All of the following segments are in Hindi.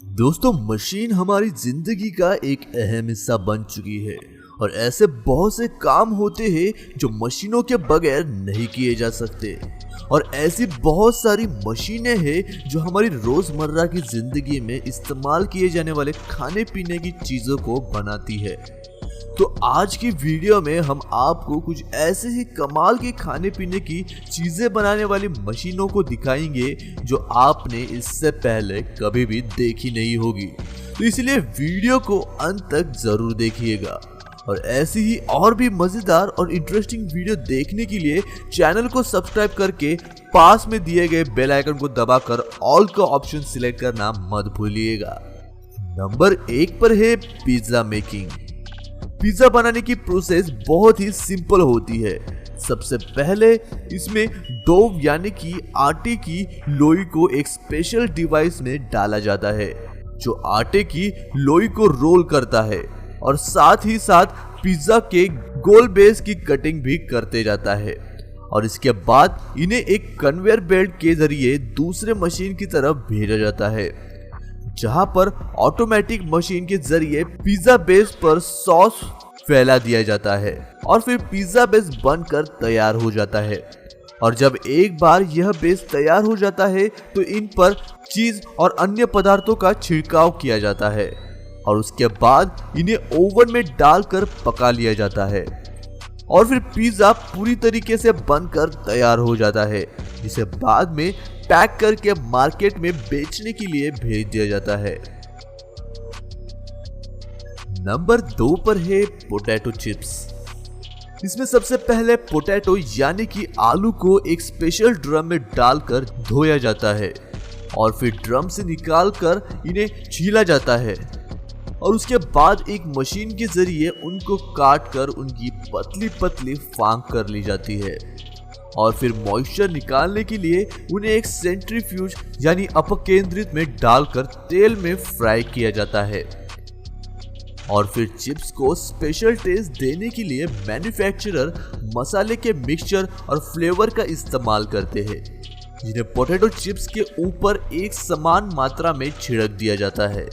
दोस्तों, मशीन हमारी जिंदगी का एक अहम हिस्सा बन चुकी है और ऐसे बहुत से काम होते हैं जो मशीनों के बगैर नहीं किए जा सकते। और ऐसी बहुत सारी मशीनें हैं जो हमारी रोजमर्रा की जिंदगी में इस्तेमाल किए जाने वाले खाने पीने की चीजों को बनाती है। तो आज की वीडियो में हम आपको कुछ ऐसे ही कमाल के खाने पीने की चीजें बनाने वाली मशीनों को दिखाएंगे जो आपने इससे पहले कभी भी देखी नहीं होगी। तो इसलिए वीडियो को अंत तक जरूर देखिएगा और ऐसी ही और भी मजेदार और इंटरेस्टिंग वीडियो देखने के लिए चैनल को सब्सक्राइब करके पास में दिए गए बेल आइकन को दबाकर ऑल का ऑप्शन सिलेक्ट करना मत भूलिएगा। नंबर 1 पर है पिज्जा मेकिंग। पिज्जा बनाने की प्रोसेस बहुत ही सिंपल होती है। सबसे पहले इसमें डो यानी कि आटे की लोई को एक स्पेशल डिवाइस में डाला जाता है जो आटे की लोई को रोल करता है और साथ ही साथ पिज्जा के गोल बेस की कटिंग भी करते जाता है। और इसके बाद इन्हें एक कन्वेयर बेल्ट के जरिए दूसरे मशीन की तरफ भेजा जाता है जहां पर ऑटोमेटिक मशीन के जरिए पिज्जा बेस पर सॉस फैला दिया जाता है और फिर पिज्जा बेस बनकर तैयार हो जाता है। और जब एक बार यह बेस तैयार हो जाता है तो इन पर चीज और अन्य पदार्थों का छिड़काव किया जाता है और उसके बाद इन्हें ओवन में डालकर पका लिया जाता है और फिर पिज्जा पूरी तरीके से बनकर तैयार हो जाता है जिसे बाद में पैक करके मार्केट में बेचने के लिए भेज दिया जाता है। नंबर 2 पर है पोटैटो चिप्स। इसमें सबसे पहले पोटैटो यानी कि आलू को एक स्पेशल ड्रम में डालकर धोया जाता है और फिर ड्रम से निकालकर इन्हें छीला जाता है और उसके बाद एक मशीन के जरिए उनको काट कर उनकी पतली पतली फांक कर ली जाती है और फिर मॉइस्चर निकालने के लिए उन्हें एक सेंट्रीफ्यूज यानी अपकेंद्रित में डालकर तेल में फ्राई किया जाता है। और फिर चिप्स को स्पेशल टेस्ट देने के लिए मैन्युफैक्चरर मसाले के मिक्सचर और फ्लेवर का इस्तेमाल करते हैं जिन्हें पोटैटो चिप्स के ऊपर एक समान मात्रा में छिड़क दिया जाता है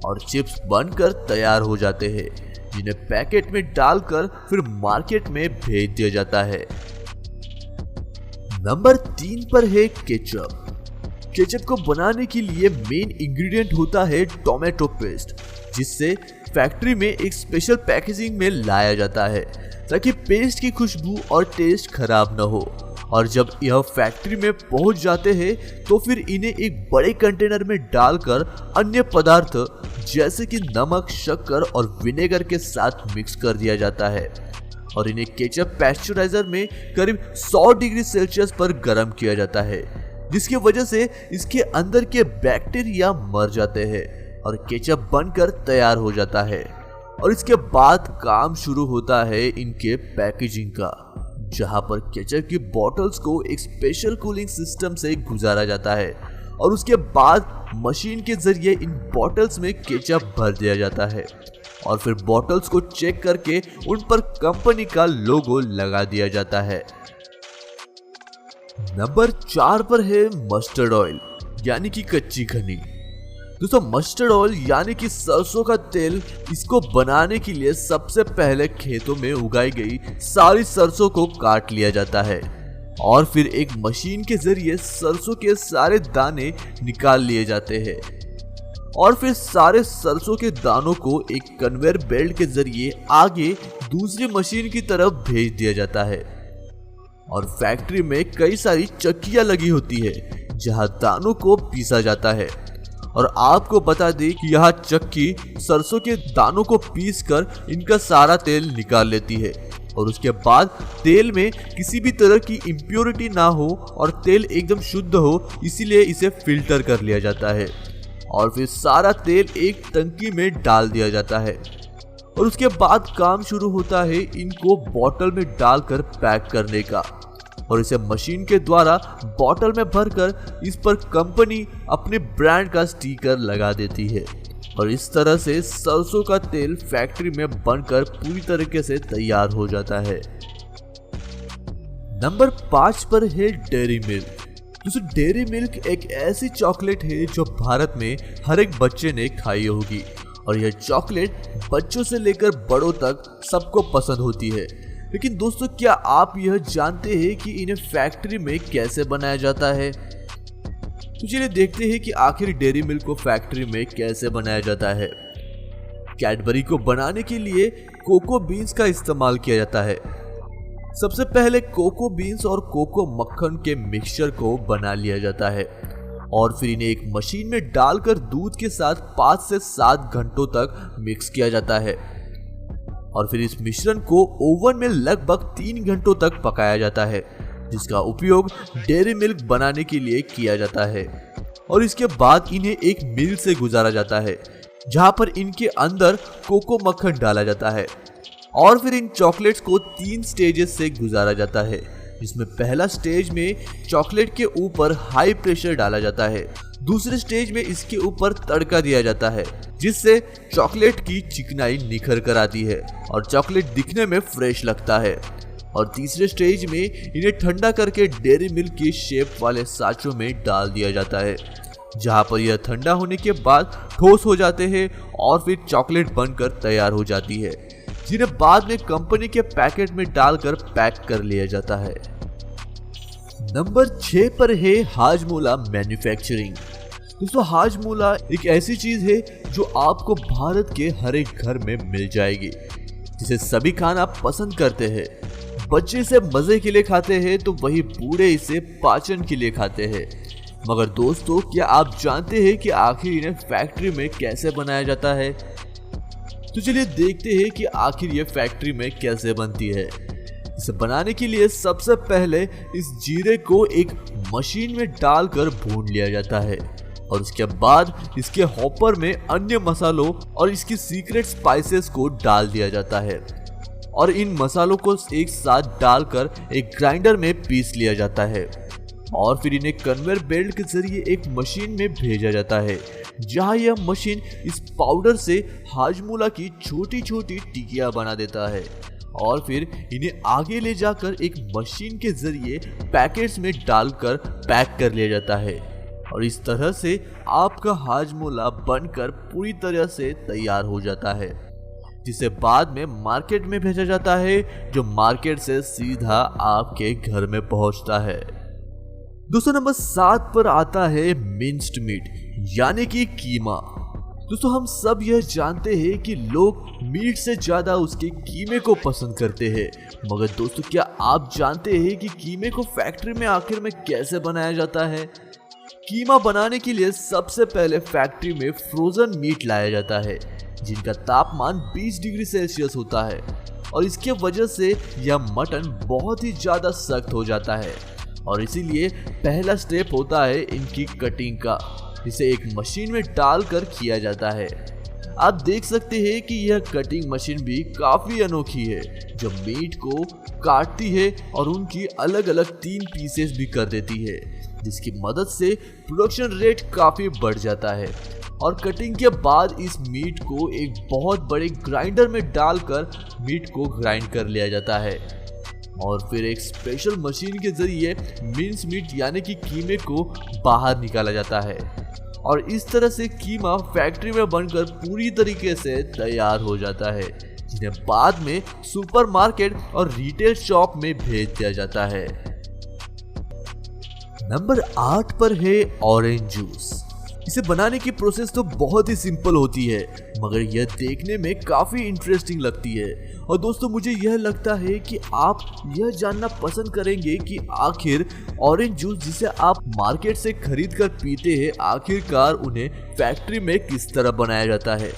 और चिप्स बनकर तैयार हो जाते हैं जिन्हें पैकेट में डालकर फिर मार्केट में भेज दिया जाता है। नंबर 3 पर है केचप। केचप को बनाने के लिए मेन इंग्रेडिएंट होता है टोमेटो पेस्ट जिससे फैक्ट्री में एक स्पेशल पैकेजिंग में लाया जाता है ताकि पेस्ट की खुशबू और टेस्ट खराब न हो। और जब यह फैक्ट्री में पहुंच जाते हैं तो फिर इन्हें एक बड़े कंटेनर में डालकर अन्य पदार्थ जैसे कि नमक, शक्कर और विनेगर के साथ मिक्स कर दिया जाता है और इन्हें केचप पैस्चराइजर में करीब 100 डिग्री सेल्सियस पर गर्म किया जाता है जिसकी वजह से इसके अंदर के बैक्टीरिया मर जाते हैं और केचप बनकर तैयार हो जाता है। और इसके बाद काम शुरू होता है इनके पैकेजिंग का जहां पर केचप की बॉटल्स को एक स्पेशल कूलिंग सिस्टम से गुजारा जाता है और उसके बाद मशीन के जरिए इन बॉटल्स में केचप भर दिया जाता है और फिर बॉटल्स को चेक करके उन पर कंपनी का लोगो लगा दिया जाता है। नंबर 4 पर है मस्टर्ड ऑयल यानी कि कच्ची घनी। दोस्तों, मस्टर्ड ऑयल यानी कि सरसों का तेल, इसको बनाने के लिए सबसे पहले खेतों में उगाई गई सारी सरसों को काट लिया जाता है और फिर एक मशीन के जरिए सरसों के सारे दाने निकाल लिए जाते हैं और फिर सारे सरसों के दानों को एक कन्वेयर बेल्ट के जरिए आगे दूसरी मशीन की तरफ भेज दिया जाता है। और फैक्ट्री में कई सारी चक्कियां लगी होती है जहां दानों को पीसा जाता है और आपको बता दें कि यह चक्की सरसों के दानों को पीसकर इनका सारा तेल निकाल लेती है और उसके बाद तेल में किसी भी तरह की इम्प्योरिटी ना हो और तेल एकदम शुद्ध हो, इसीलिए इसे फिल्टर कर लिया जाता है और फिर सारा तेल एक टंकी में डाल दिया जाता है और उसके बाद काम शुरू होता है इनको बोतल में डालकर पैक करने का और इसे मशीन के द्वारा बोतल में भरकर इस पर कंपनी अपने ब्रांड का स्टिकर लगा देती है और इस तरह से सरसों का तेल फैक्ट्री में बनकर पूरी तरीके से तैयार हो जाता है। नंबर 5 पर है डेयरी मिल्क। दोस्तों डेयरी मिल्क एक ऐसी चॉकलेट है जो भारत में हर एक बच्चे ने खाई होगी और यह चॉकलेट बच्चों से लेकर बड़ों तक सबको पसंद होती है। लेकिन दोस्तों क्या आप यह जानते हैं कि इन्हें फैक्ट्री में कैसे बनाया जाता है? तो चलिए देखते हैं कि आखिर डेयरी मिल्क को फैक्ट्री में कैसे बनाया जाता है। कैडबरी को बनाने के लिए कोको बीन्स का इस्तेमाल किया जाता है। सबसे पहले कोको बीन्स और कोको मक्खन के मिक्सचर को बना लिया जाता है और फिर इन्हें एक मशीन में डालकर दूध के साथ 5 से 7 घंटों तक मिक्स किया जाता है और फिर इस मिश्रण को ओवन में लगभग 3 घंटों तक पकाया जाता है, जिसका उपयोग डेयरी मिल्क बनाने के लिए किया जाता है। और इसके बाद इन्हें एक मिल से गुजारा जाता है जहां पर इनके अंदर कोको मक्खन डाला जाता है और फिर इन चॉकलेट्स को 3 स्टेजेस से गुजारा जाता है, जिसमें पहला स्टेज में चॉकलेट के ऊपर हाई प्रेशर डाला जाता है, दूसरे स्टेज में इसके ऊपर तड़का दिया जाता है जिससे चॉकलेट की चिकनाई निखर कर आती है और चॉकलेट दिखने में फ्रेश लगता है, और तीसरे स्टेज में इन्हें ठंडा करके डेयरी मिल्क की शेप वाले साँचों में डाल दिया जाता है जहां पर यह ठंडा होने के बाद ठोस हो जाते हैं और फिर चॉकलेट बनकर तैयार हो जाती है, जिन्हें बाद में कंपनी के पैकेट में डालकर पैक कर लिया जाता है। नंबर 6 पर है हाजमोला मैन्युफैक्चरिंग। दोस्तों हाजमोला एक ऐसी चीज है जो आपको भारत के हर एक घर में मिल जाएगी, जिसे सभी खाना पसंद करते हैं। बच्चे इसे मजे के लिए खाते हैं तो वही बूढ़े इसे पाचन के लिए खाते हैं। मगर दोस्तों क्या आप जानते हैं कि आखिर इन्हें फैक्ट्री में कैसे बनाया जाता है? तो चलिए देखते हैं कि आखिर ये फैक्ट्री में कैसे बनती है। इसे बनाने के लिए सबसे पहले इस जीरे को एक मशीन में डालकर भून लिया जाता है और उसके बाद इसके हॉपर में अन्य मसालों और इसकी सीक्रेट स्पाइसेस को डाल दिया जाता है और इन मसालों को एक साथ डालकर एक ग्राइंडर में पीस लिया जाता है और फिर इन्हें कन्वेयर बेल्ट के जरिए एक मशीन में भेजा जाता है जहां यह मशीन इस पाउडर से हाजमोला की छोटी छोटी टिकियां बना देता है और फिर इन्हें आगे ले जाकर एक मशीन के जरिए पैकेट्स में डालकर पैक कर लिया जाता है और इस तरह से आपका हाजमोला बनकर पूरी तरह से तैयार हो जाता है, जिसे बाद में मार्केट में भेजा जाता है जो मार्केट से सीधा आपके घर में पहुंचता है। दोस्तों नंबर 7 पर आता है मिंस्ड मीट यानी कि कीमा। दोस्तों हम सब यह जानते हैं कि लोग मीट से ज्यादा उसके कीमे को पसंद करते हैं, मगर दोस्तों क्या आप जानते हैं कि कीमे को फैक्ट्री में आखिर में कैसे बनाया जाता है? कीमा बनाने के लिए सबसे पहले फैक्ट्री में फ्रोजन मीट लाया जाता है जिनका तापमान 20 डिग्री सेल्सियस होता है और इसके वजह से यह मटन बहुत ही ज्यादा सख्त हो जाता है और इसीलिए पहला स्टेप होता है इनकी कटिंग का, जिसे एक मशीन में डालकर किया जाता है। आप देख सकते हैं कि यह कटिंग मशीन भी काफी अनोखी है जो मीट को काटती है और उनकी अलग अलग 3 पीसेस भी कर देती है, जिसकी मदद से प्रोडक्शन रेट काफी बढ़ जाता है और कटिंग के बाद इस मीट को एक बहुत बड़े ग्राइंडर में डालकर मीट को ग्राइंड कर लिया जाता है और फिर एक स्पेशल मशीन के जरिए मिंस मीट यानी कि कीमे को बाहर निकाला जाता है और इस तरह से कीमा फैक्ट्री में बनकर पूरी तरीके से तैयार हो जाता है, जिन्हें बाद में सुपरमार्केट और रिटेल शॉप में भेज दिया जाता है। नंबर 8 पर है ऑरेंज जूस। इसे बनाने की प्रोसेस तो बहुत ही सिंपल होती है मगर यह देखने में काफी इंटरेस्टिंग लगती है और दोस्तों मुझे यह लगता है कि आप यह जानना पसंद करेंगे कि आखिर ऑरेंज जूस जिसे आप मार्केट से खरीद कर पीते हैं आखिरकार उन्हें फैक्ट्री में किस तरह बनाया जाता है।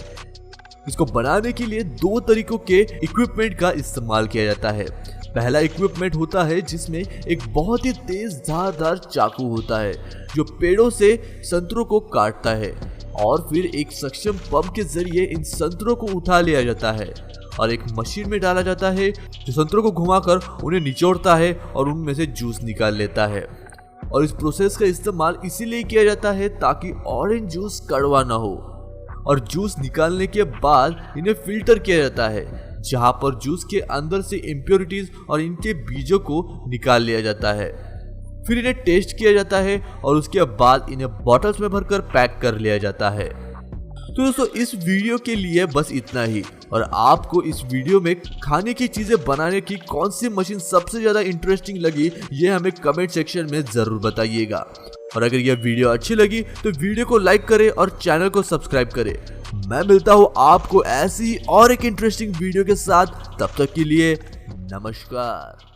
इसको बनाने के लिए 2 तरीकों के इक्विपमेंट का इस्तेमाल किया जाता है। पहला इक्विपमेंट होता है जिसमें एक बहुत ही तेज धारदार चाकू होता है जो पेड़ों से संतरों को काटता है और फिर एक सक्षम पंप के जरिए इन संतरों को उठा लिया जाता है और एक मशीन में डाला जाता है जो संतरों को घुमाकर उन्हें निचोड़ता है और उनमें से जूस निकाल लेता है। और इस प्रोसेस का इस्तेमाल इसीलिए किया जाता है ताकि ऑरेंज जूस कड़वा ना हो और जूस निकालने के बाद इन्हें फिल्टर किया जाता है जहां पर जूस के अंदर से इम्प्योरिटीज और इनके बीजों को निकाल लिया जाता है फिर इन्हें टेस्ट किया जाता है और उसके बाद इन्हें बॉटल्स में भरकर पैक कर लिया जाता है। तो दोस्तों इस वीडियो के लिए बस इतना ही। और आपको इस वीडियो में खाने की चीजें बनाने की कौन सी मशीन सबसे ज्यादा इंटरेस्टिंग लगी, ये हमें कमेंट सेक्शन में जरूर बताइएगा। और अगर यह वीडियो अच्छी लगी तो वीडियो को लाइक करें और चैनल को सब्सक्राइब करें। मैं मिलता हूँ आपको ऐसी ही और एक इंटरेस्टिंग वीडियो के साथ, तब तक के लिए नमस्कार।